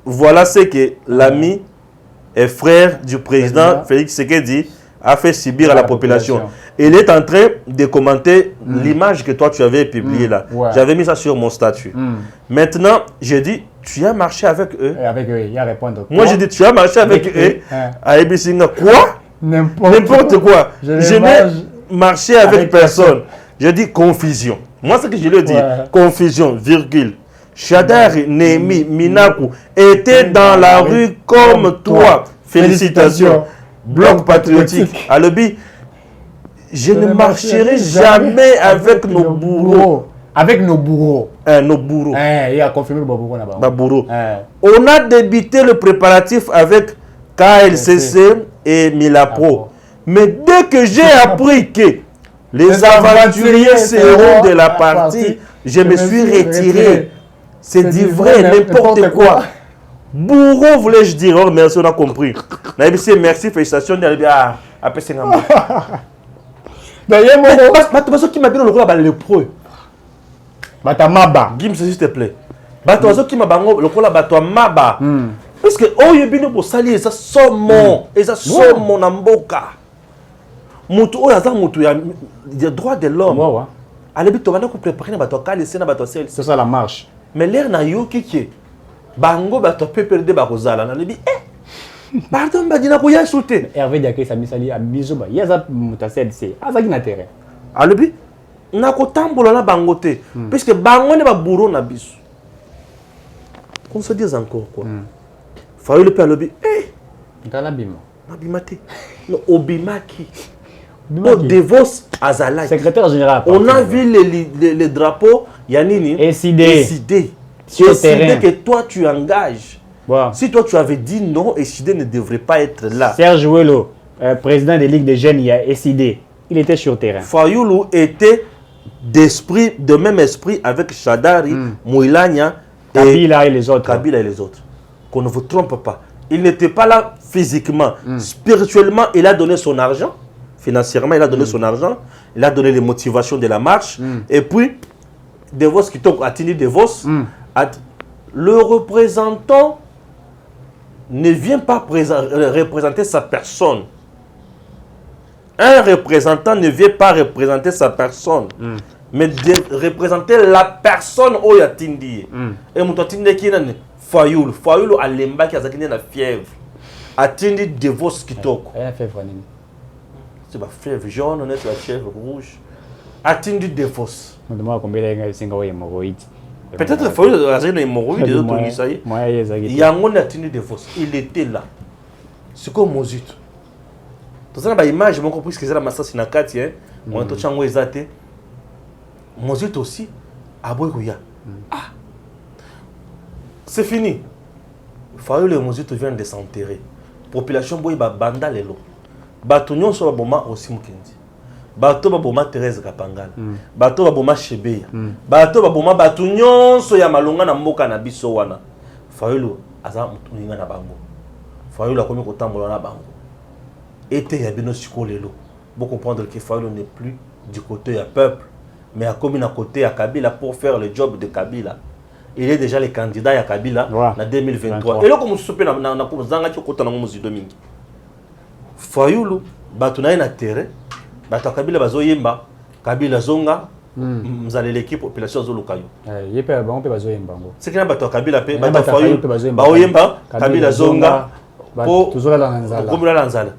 Voilà ce que l'ami et frère du président Félix Tshisekedi a fait subir à la population. Il est en train de commenter l'image que toi tu avais publiée là. J'avais mis ça sur mon statut. Maintenant, j'ai dit, tu as marché avec eux. Avec eux, il y a répondre. Moi, j'ai dit, tu as marché avec eux. À Ebisinga, quoi? N'importe quoi. Je n'ai marché avec personne. J'ai dit confusion. Moi, ce que je lui ai dit, confusion, virgule. Shadari, Nemi, Minaku étaient dans la rue comme toi. Félicitations. Bloc patriotique. Alobi, je ne marcherai jamais avec nos bourreaux. Avec nos bourreaux. Nos bourreaux. Il a confirmé le bourreau là-bas. Bourreau. On a débuté le préparatif avec KLCC et Milapro. Mais dès que j'ai appris que les aventuriers seront de la partie, je me suis retiré. C'est dit vrai, n'importe quoi. Bourreau, voulais-je dire. Oh, merci, on a compris. Merci, félicitations. D'ailleurs, qui m'a dit le lépreux. Batamaba. Gims, s'il te plaît. Batoazo qui m'a bango le cola Maba. Parce que oh yebino pour salir ça sommon et ça sommon namboka. Mutu o yaza mutu ya droit de l'homme. Allez bito bana ko préparer na bato kali sena bato sel. C'est ça la marche. Mais l'air na yo kiki. Bango bato peut perdre ba kozala na lebi pardon badina ko ya sauter. Hervé Diaké sa misali a mizoba. Yaza mutasel c'est azaki na terrain. Alebi na kotambola na bango te puisque bango ne ba bourreau na biso. Qu'on se dise encore quoi. Fayoulou le lobby. Ntalabima. Nabimate. No obimaki. No devos azalaki. Secrétaire général. On a vu les drapeaux Yanini. Décidé. Sur terrain que toi tu engages. Si toi tu avais dit non, Essidé ne devrait pas être là. Serge Ouello, président des ligues des jeunes, il a Essidé. Il était sur terrain. Fayoulou était de même esprit avec Shadari, Mouilania, Kabila et les autres. Kabila et les autres. Qu'on ne vous trompe pas. Il n'était pas là physiquement. Spirituellement, il a donné son argent. Financièrement, il a donné son argent. Il a donné les motivations de la marche. Et puis, Devos qui tombe à Tini Devos, le représentant ne vient pas représenter sa personne. Un représentant ne vient pas représenter sa personne. Mais de représenter la personne où il y a Tindi. Et mon Tindi qui est Fayoulou. Fayoulou a l'emba qui a la fièvre. A Tindi Devos qui toque. C'est la fièvre jaune, on est la fièvre rouge. A Tindi Devos. Peut-être que Fayoulou a une hémorroïde de l'autre Nisaï. Il y a un monde à Tindi Devos. Il était là. C'est comme Mozut. Dans une image, je compris que c'est la masse Sinakati. On a tout changé. Mozut aussi. Aboyouya. Ah, c'est fini. Fayulu et Mozito viennent de s'enterrer. Population boy ba banda lelo. Bato nyonso ba boma aussi mukendi. Bato ba boma Thérèse Kapangala. Bato ba boma Shebeya. Bato ba boma bato nyonso ya malonga na mboka na biso wana. Fayulu aza mutuninga na bango. Fayulu akomi kotambola na bango. Ete ya bino siko lelo. Pour comprendre que Fayulu n'est plus du côté du peuple, mais à comme à côté à Kabila pour faire le job de Kabila. Il est déjà le candidat à Kabila en 2023. Et là, comme je suis là, Fayulu, Batuna na terre, Bata Kabila bazoyemba, Kabila zonga, vous allez l'équipe population zolukayo. Yepe ba on peut bazoyemba ngo. C'est que Bata Kabila pe, Bata Fayulu, baoyemba, Kabila zonga, pour toujours la nzala. Comme la nzala.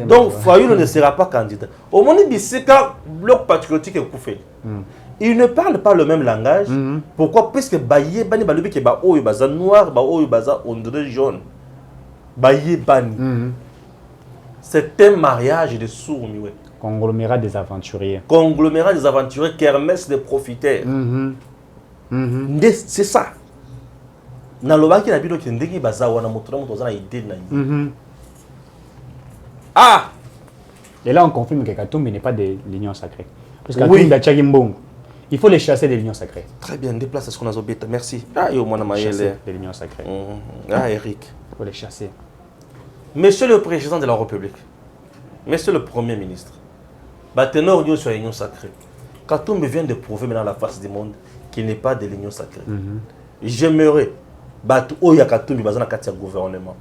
Donc Fayulu ne sera pas candidat. Au moment où Bisseka, bloc patriotique est coupé. Il ne parle pas le même langage. Pourquoi? Parce que Baye Bani Balubi qui est Oyo Baza noir, Oyo Baza ondré jaune. Baye Bani. C'est un mariage de sourds. Conglomérat des aventuriers. Conglomérat des aventuriers, kermesse des profiteurs. C'est ça. Nalobaki na bino kendeki baza wana motora moto na idée na yi. Ah! Et là on confirme que Katumbi n'est pas de l'union sacrée. Parce que Katumbi a Tchagimbong. Il faut les chasser de l'union sacrée. Très bien, déplace ce qu'on a zobé. Merci. Ah, yo mona mayele. De l'union sacrée. Ah, Eric. Il faut les chasser. Monsieur le président de la République, monsieur le premier ministre, Batenor Union sur l'union sacrée. Katumbi vient de prouver maintenant à la face du monde qu'il n'est pas de l'union sacrée. J'aimerais, Batu Oya Katumbi, Bazana Katia gouvernement.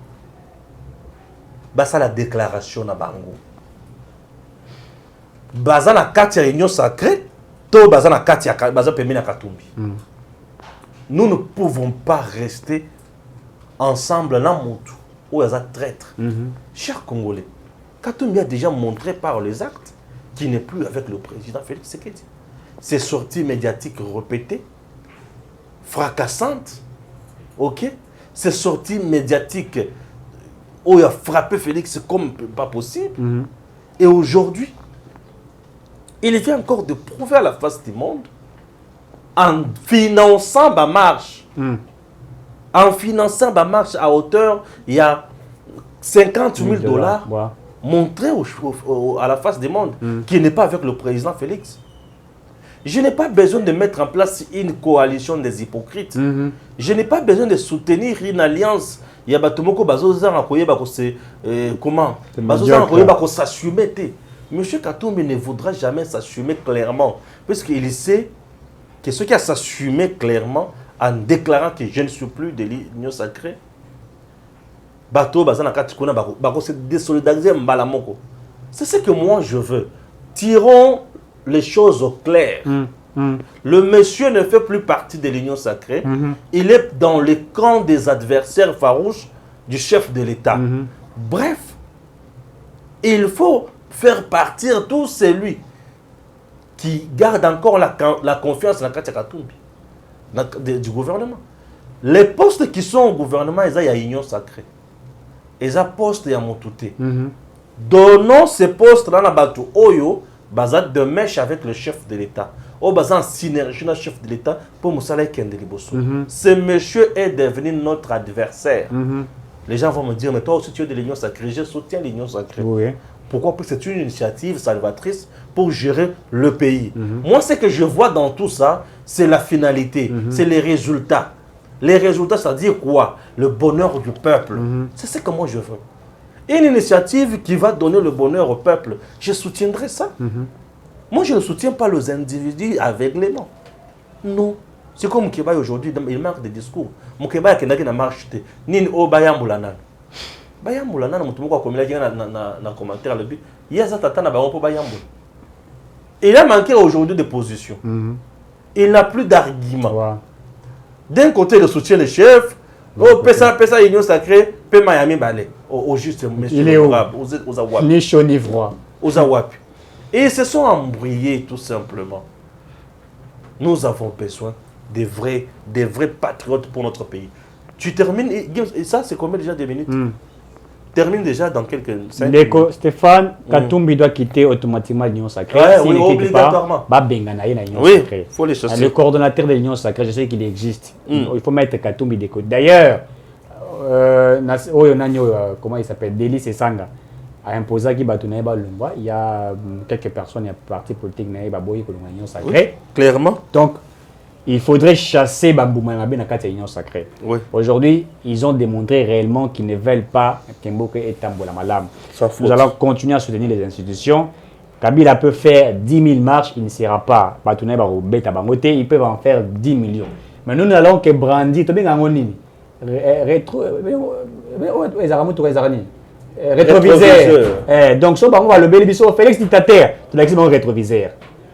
Basa la déclaration na bango. Bazana Katia union sacrée. Bazana Katia Baza Pemina Katumbi. Nous ne pouvons pas rester ensemble dans Moutou ou à traître. Chers Congolais, Katumbi a déjà montré par les actes qu'il n'est plus avec le président Félix Tshisekedi. Ces sorties médiatiques répétées, fracassantes, ok? Ces sorties médiatiques où il a frappé Félix comme pas possible. Et aujourd'hui, il vient encore de prouver à la face du monde en finançant ma marche. En finançant ma marche à hauteur, il y a 50 000 dollars montrés à la face du monde qui n'est pas avec le président Félix. Je n'ai pas besoin de mettre en place une coalition des hypocrites. Je n'ai pas besoin de soutenir une alliance. Il y a Batumoko Bazoza comment Bazoza s'assumer. Monsieur Katumbi ne voudra jamais s'assumer clairement, puisqu'il sait que ce qui a s'assumer clairement en déclarant que je ne suis plus de l'union sacrée, se désolidariser Mbalamoko. C'est ce que moi je veux. Tirons les choses au clair. Le monsieur ne fait plus partie de l'union sacrée. Il est dans le camp des adversaires farouches du chef de l'État. Bref, il faut faire partir tout celui qui garde encore la confiance dans Katia Katumbi, du gouvernement. Les postes qui sont au gouvernement, ils ont une union sacrée. Ils ont postes à Moutouté. Donnons ces postes-là à Batou Oyo, basé de mèche avec le chef de l'État. Ou basé en synergie avec le chef de l'État pour Moussala Kendeliboso. Ce monsieur est devenu notre adversaire. Les gens vont me dire, mais toi aussi tu es de l'union sacrée. Je soutiens l'union sacrée. Oui. Pourquoi? Parce que c'est une initiative salvatrice pour gérer le pays. Moi, ce que je vois dans tout ça, c'est la finalité, c'est les résultats. Les résultats, c'est-à-dire quoi? Le bonheur du peuple. C'est ce que moi je veux. Une initiative qui va donner le bonheur au peuple, je soutiendrai ça. Moi, je ne soutiens pas les individus aveuglément. Non. C'est comme Moukéba aujourd'hui, il manque de discours. Moukéba qui n'a marché. Ni au Bayamboulanan. Bayamboulanan, Moutoumoko a commis dans commentaire le but. Il y a Zatatan à Bayamboul. Il a manqué aujourd'hui de position. Il n'a plus d'argument. D'un côté, il soutient le chef. Oh, Pessa Union Sacrée, Pe Miami Balé. Au juste, monsieur. Il est où? Aux Awapi. Ni chaud ni froid. Aux Awapi. Et ils se sont embrouillés tout simplement. Nous avons besoin des vrais patriotes pour notre pays. Tu termines, et ça c'est combien déjà de minutes? termine déjà dans quelques 5 Stéphane Katumbi doit quitter automatiquement l'Union Sacrée. Oui, obligatoirement. Oui, il faut les chasser. Le coordonnateur de l'Union Sacrée, je sais qu'il existe. Il faut mettre Katumbi de côté. D'ailleurs, comment il s'appelle, Delis Sesanga a imposé qu'il il y a quelques personnes, il y a partis politiques qui ont l'Union Sacrée. Clairement. Donc, il faudrait chasser Bambouma dans l'Union Sacrée. Oui. Aujourd'hui, ils ont démontré réellement qu'ils ne veulent pas Kemboke et Tambola Malam. Nous allons continuer à soutenir les institutions. Kabila peut faire 10 000 marches, il ne sera pas. Ils peuvent en faire 10 millions. Mais nous n'allons que brandir. Rétroviseur. Donc, si on va le bénéficier, Félix dictateur, tu l'as dit mon rétroviseur.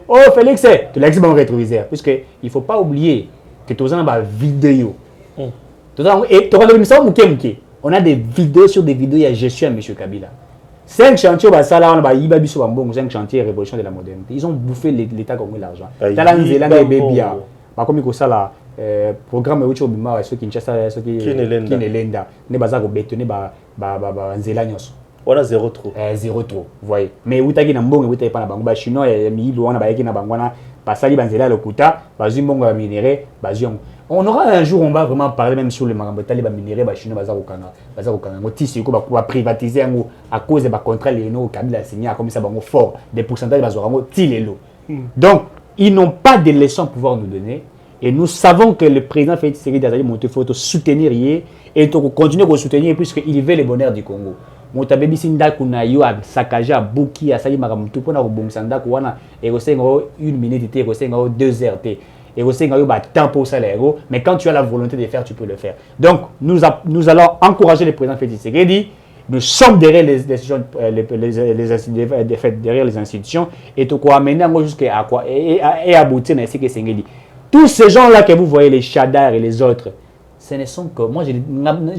Oh Félix, tu l'as dit mon rétroviseur. Parce qu'il ne faut pas oublier que tu as une vidéo. Et on a des vidéos sur des vidéos, il y a gestion à M. Kabila. 5 chantiers, 5 chantiers révolution de la modernité. Ils ont bouffé l'État congolais l'argent. Talanzela et Bébia. Comme il y a programme où tu as ceux qui Kinelenda. Ne baza ko bétonner nzela nyos. On a 0 trop. 0 trop, vous voyez. Mais où tu as mbongo, où tu as pas na bango ba chinois et mi wana ba yeki na bangwana pasali banzela lokuta, bazu mbongo ba minéré, bazion. On aura un jour, on va vraiment parler même sur les marambotali ba minéré ba chinois baza kokanga. Ngotisi ko ba privatiser ngo à cause de ba contrat les no Kabila signé comme ça bango fort des pourcentages bazo ngo tilelo. Donc, ils n'ont pas de leçons à pouvoir nous donner. Et nous savons que le président Félix Tshisekedi a dit qu'il faut soutenir et continuer à soutenir puisqu'il veut le bonheur du Congo. Moutabebi Sindaku na yo a saccagé à Bouki à Sali Maramutu pour na Bumsandaku wana et aussi 1 minute et aussi 2 heures et aussi temps pour salaire. Mais quand tu as la volonté de faire, tu peux le faire. Donc nous allons encourager le président Félix Tshisekedi. Nous sommes derrière derrière les institutions et tout quoi amener jusqu'à quoi et aboutir à ce que Tshisekedi. Tous ces gens-là que vous voyez, les Chadar et les autres, ce ne sont que... Moi, je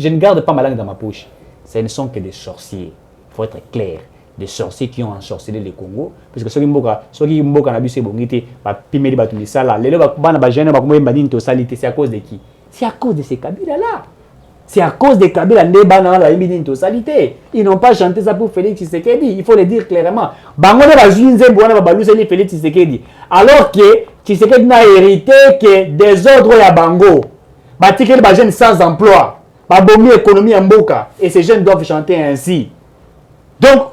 ne garde pas ma langue dans ma poche. Ce ne sont que des sorciers. Il faut être clair. Des sorciers qui ont ensorcelé le Congo. Parce que ceux qui ont abusé de bonité, c'est à cause de qui? C'est à cause de ces Kabila-là. C'est à cause des Kabila ils n'ont pas chanté ça pour Félix Tshisekedi. Il faut le dire clairement. Félix Tshisekedi. Alors que Tshisekedi n'a hérité que des ordres à Bango. Batikel ba jeunes sans emploi. Ba bombi économie en Mboka. Et ces jeunes doivent chanter ainsi. Donc,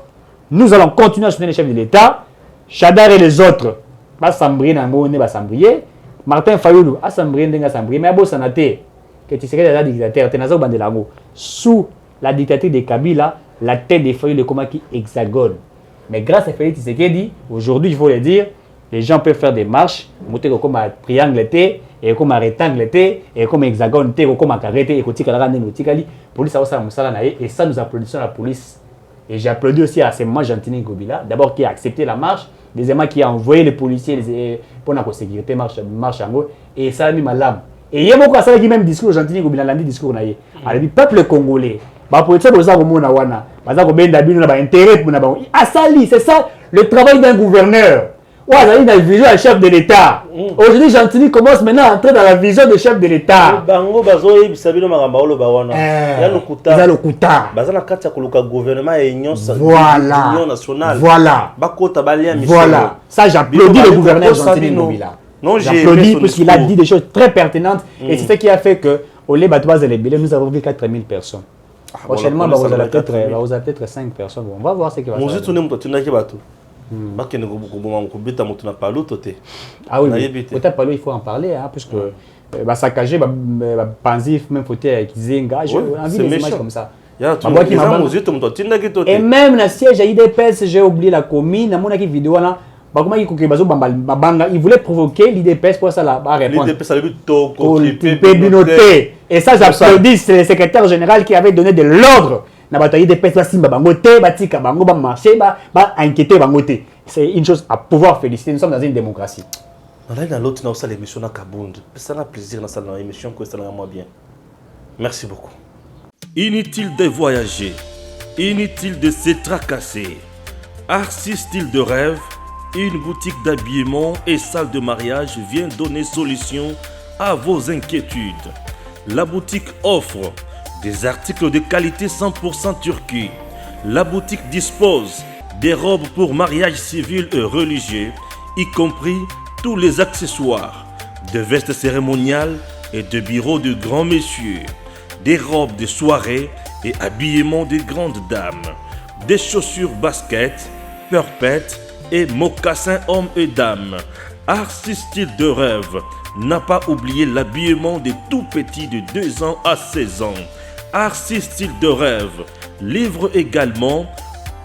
nous allons continuer à soutenir les chefs de l'État. Chadar et les autres. Ba Sambrier Nango ne ba Sambrier. Martin Fayoulou a Sambrier ndenga Sambrier. Mais abo sanate. Que Tshisekedi est un dictateur. Tenazo Bandelango. Sous la dictature de Kabila, la tête des Fayoulou comment qui hexagone. Mais grâce à Félix Tshisekedi, aujourd'hui, il faut le dire, les gens peuvent faire des marches, monter comme un triangle, et comme un rectangle, et comme un hexagone, et comme un carré, et comme un police et ça nous applaudissons la police. Et j'applaudis aussi à ces moments Gentini Gobila, d'abord qui a accepté la marche, deuxièmement qui a envoyé les policiers pour la sécurité marche en haut, et ça a mis ma lame. Et il y a beaucoup de même discours Gentini Gobila, lundi discours naïe. Alors le peuple congolais, c'est ça le travail d'un gouverneur. Ouais, la vision du chef de l'État. Aujourd'hui, Gentini commence maintenant à entrer dans la vision du chef de l'État. Voilà. Ça, j'applaudis le gouverneur Gentini Ngobila. J'applaudis parce qu'il a dit des choses très pertinentes. Et c'est ce qui a fait que, au lieu de nous avons vu 4 000 personnes. Prochainement, vous avez peut-être 5 personnes. On va voir ce qui va se passer. Ah oui, peut-être pas il faut en parler, hein, puisque saccager, Panzif, même côté Kizenga, j'ai envie des images comme ça. Et même le siège à IDPS, j'ai oublié la commune, dans mon vidéo là, il voulait provoquer l'IDPS pour ça la réponse. Et ça, j'applaudis, c'est le secrétaire général qui avait donné de l'ordre. C'est une chose à pouvoir féliciter. Nous sommes dans une démocratie. Merci beaucoup. Inutile de voyager, inutile de se tracasser. Arcis Style de Rêve, une boutique d'habillement et salle de mariage vient donner solution à vos inquiétudes. La boutique offre des articles de qualité 100% Turquie. La boutique dispose des robes pour mariage civil et religieux, y compris tous les accessoires, de vestes cérémoniales et de bureaux de grands messieurs, des robes de soirée et habillements de grandes dames, des chaussures baskets, purpettes et mocassins hommes et dames. Arcis Style de Rêve n'a pas oublié l'habillement des tout petits de 2 ans à 16 ans. Arcis Style de Rêve livre également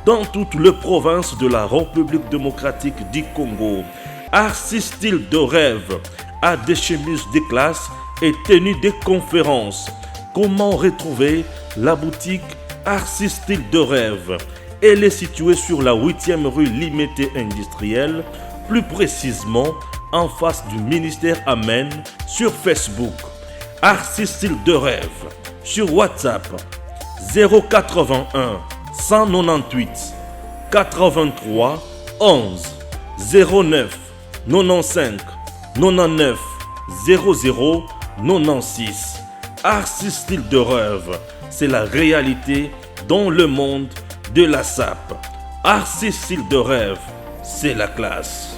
dans toutes les provinces de la République démocratique du Congo. Arcis Style de Rêve a des chemises de classe et tenues de conférences. Comment retrouver la boutique Arcis Style de Rêve? Elle est située sur la 8e rue Limité Industrielle, plus précisément en face du ministère Amen, sur Facebook. Arcis Style de Rêve sur WhatsApp 081 198 83 11 09 95 99 00 96. Arcis Style de Rêve, c'est la réalité dans le monde de la SAP. Arcis Style de Rêve, c'est la classe.